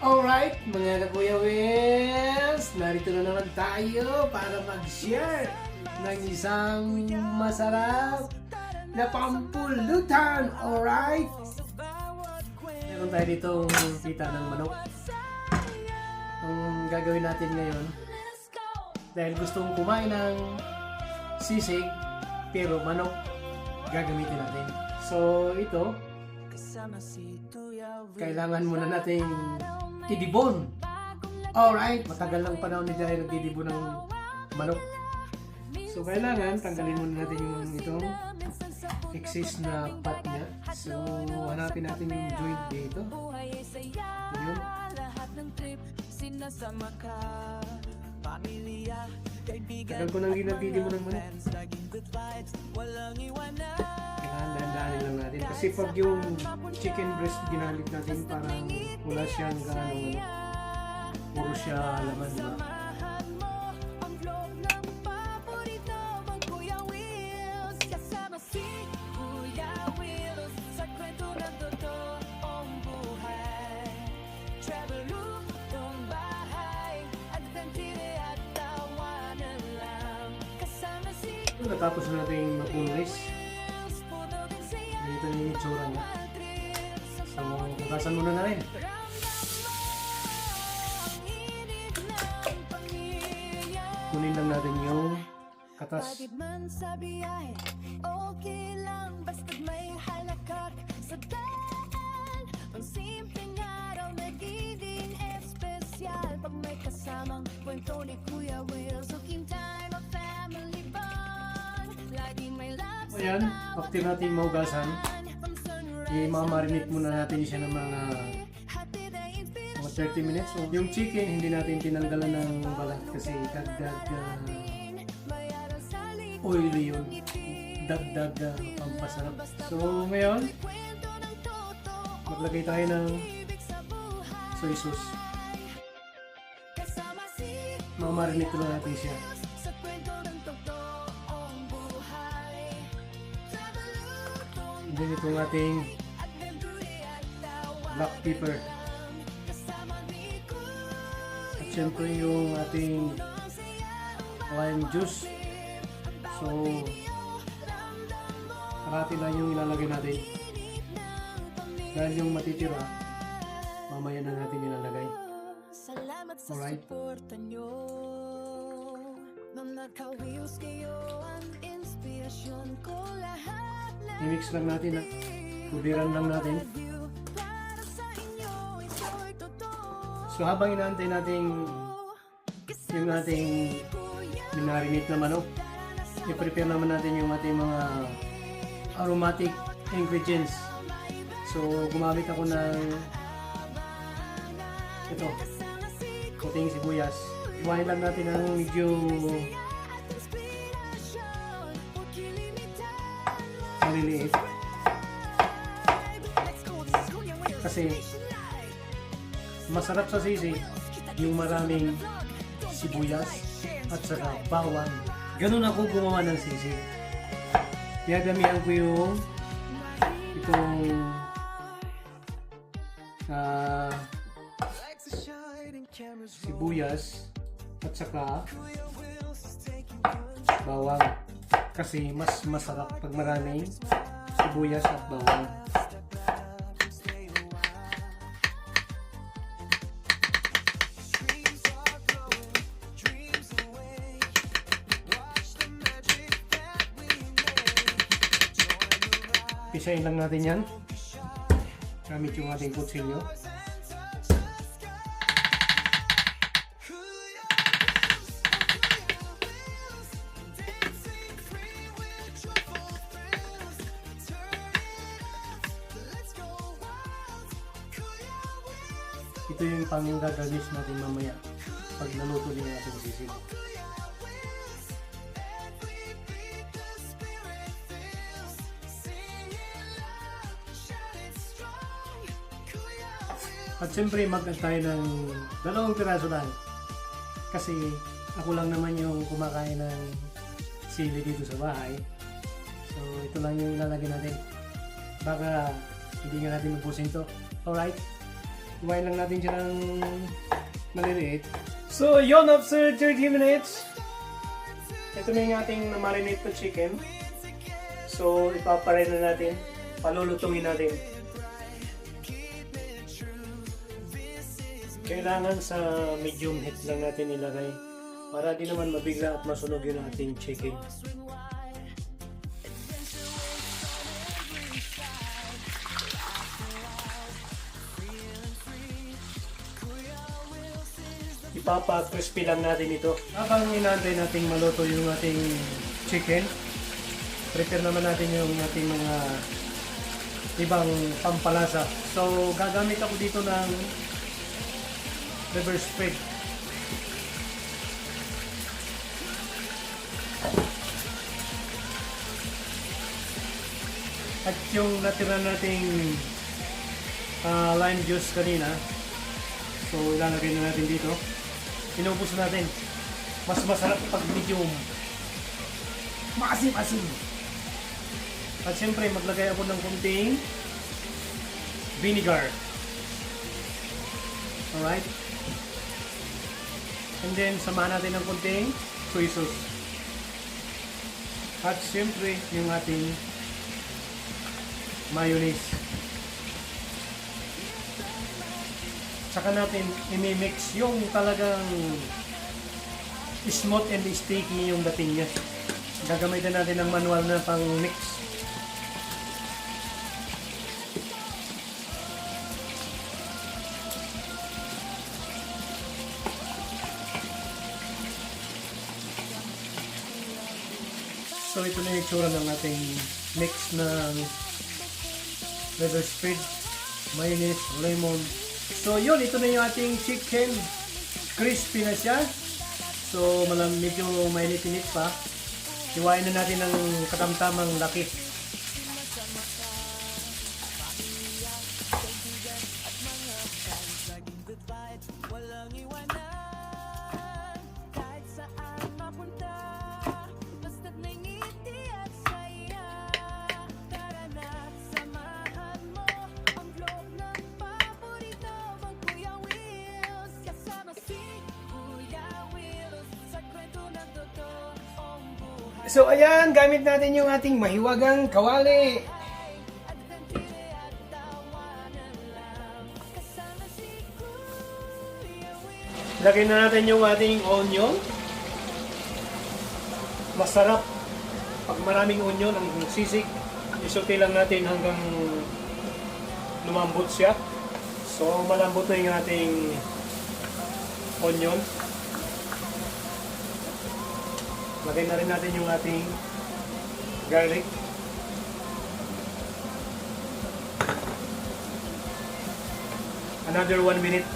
Alright, mga kakuya Wils, narito na naman tayo para mag-share ng isang masarap na pampulutan. Alright? Meron tayo ditong pita ng manok. Ang gagawin natin ngayon, dahil gustong kumain ng sisig, pero manok, gagamitin natin. So, ito, kailangan muna nating idibon. Alright, matagal ng panahon ni Jai nagdidibon ng manok. So kailangan tanggalin muna natin yung itong excess na part niya. So hanapin natin yung joint dito. Yun. Tagal ko nang ginagdidibon ng manok. Kailangan dahan-dahanin lang natin. Kasi pag yung chicken breast ginamit natin, parang wala siyang gaano, puro siya laman, diba? Natapos na natin mapulis. Ganito na yung itsura niya. So, hugasan muna na rin. Kunin lang natin yung katas. Pag may kasamang kwento ni Kuya Will, so keep time a family bond. Laging may love sa Ayan, after natin mahugasan, i-marinate muna natin siya ng mga 30 minutes. So, yung chicken, hindi natin tinanggalan ng balat kasi dagdag oily yun. Dagdag pampasarap. So, ngayon, maglagay tayo ng soy sauce. Mamarinate na natin siya. Then itong ating black pepper. At syempre yung ating lime juice. So, parati lang yung ilalagay natin. Dahil yung matitira, mamaya na natin ilalagay. salamat sa Alright. suporta nyo. Mga ka-wheels kayo ang inspirasyon ko. Lahat na I-mix lang natin ha. Kuliran lang natin. para sa inyo ito'y totoo. So habang inaantay natin yung ating minarinate na manok, i-prepare naman natin yung ating mga aromatic ingredients. So gumamit ako ng ito, puting sibuyas. Iwain lang natin ng medyo maliliit. Kasi masarap sa sisig yung maraming sibuyas at saka bawang. Ganun ako gumawa ng sisig. Gagamihan ko yung itong sibuyas at saka bawang. Kasi mas masarap pag maraming sibuyas at bawang. Pisahin lang natin yan. Gamit yung ating kutsilyo. Ito yung pang-gagalis natin mamaya pag naluto din yung ating sisig. At siyempre mag-add tayo ng 2 piraso lang. Kasi ako lang naman yung kumakain ng sili dito sa bahay. So ito lang yung ilalagay natin. Baka hindi nga natin magpusin to. Alright, Iwain lang natin siya ng maliliit. So, yun, after 30 minutes, ito na yung ating marinate na chicken. So, ipaparay na natin. Palulutungin natin. Kailangan sa medium heat lang natin ilagay para di naman mabigla at masunog yung ating chicken. Ipapa-crispy lang natin ito. Habang inaantay nating maluto yung ating chicken, prepare naman natin yung ating mga ibang pampalasa. So, gagamit ako dito ng liver spread. At yung natira nating lime juice kanina, so ilalagay na natin dito. Inubos natin. Mas masarap pag medium. Maasim-asim. At siyempre maglagay ako ng kunting vinegar. Alright? And then samahan natin ng kunting soy sauce. At siyempre yung ating mayonnaise. Saka natin i-mix yung talagang smooth and sticky yung dating niya. Gagamitan natin ng manual na pang mix. So ito na yung itsura ng ating mix ng liver spread, mayonnaise, lemon. So yun, ito na yung ating chicken. Crispy na siya. So medyo mainit-init pa. Iwain na natin ng katamtamang laki. So ayan, gamit natin yung ating mahiwagang kawali. Lagay na natin yung ating onion. Masarap pag maraming onion ang sisig. Isuti lang natin hanggang lumambot siya. So malambot na yung ating onion. Lagay na rin natin yung ating garlic. Another 1 minute.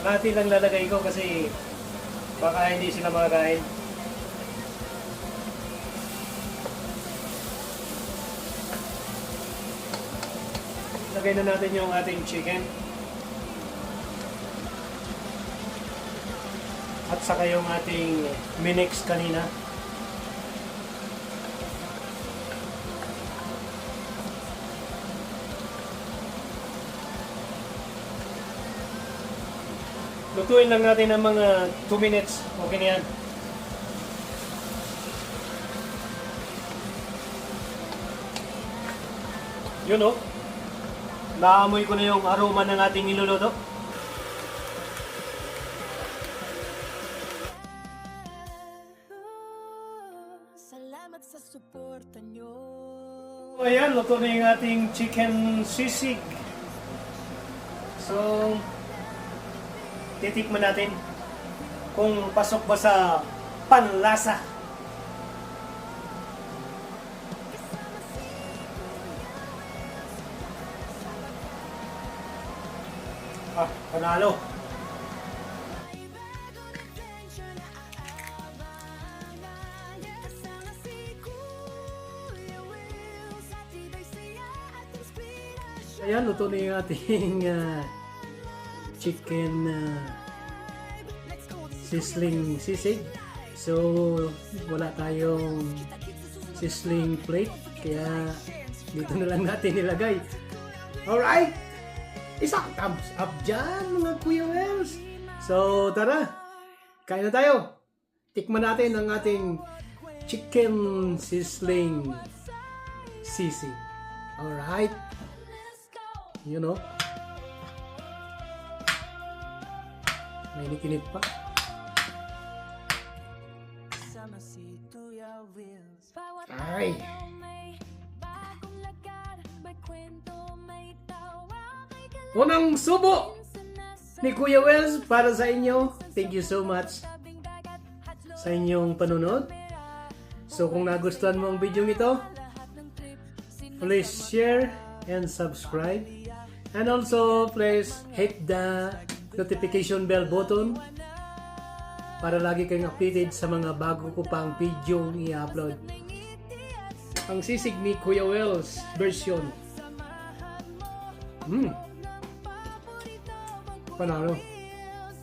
Kalahati lang lalagay ko kasi baka hindi sila makakain. Lagay na natin yung ating chicken. At saka yung ating minix kanina. Lutuin lang natin ng mga 2 minutes. Okay na yan. Yun o. Naamoy ko na yung aroma ng ating niluluto. Sa suporta nyo. So ayan, luto na yung ating chicken sisig. So, titikman natin kung pasok ba sa panlasa. Ah, panalo. Ayan, luto na yung ating chicken sizzling sisig. So, wala tayong sizzling plate. Kaya, dito na lang natin ilagay. Alright? Isang thumbs up dyan mga Kuya Wells. So tara, kain na tayo. Tikman natin ang ating chicken sizzling sisig. Alright? You know? May nikinit pa. Ay! Unang subo ni Kuya Wells para sa inyo. Thank you so much sa inyong panunod. So kung nagustuhan mo ang video ito, please share and subscribe. And also please hit the notification bell button para lagi kayong updated sa mga bago ko pang video i-upload. Ang sisig ni Kuya Wells version. Panalo.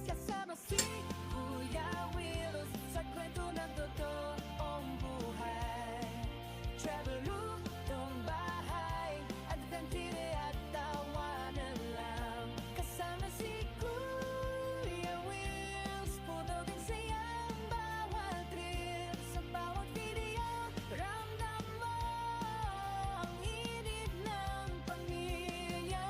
Kasama si Kuya Wills sa kwento ng totoong buhay. Travel lutong bahay, adventure at tawanan lang. Kasama si Kuya Wills, puno din sayang bawat trip. Sa bawat video, ramdam mo ang init ng pamilya.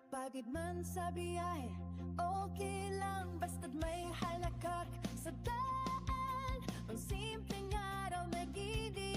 Pagod man sa biyahe, okay lang basta't may halakak sa daan. Ang simpleng araw nagiging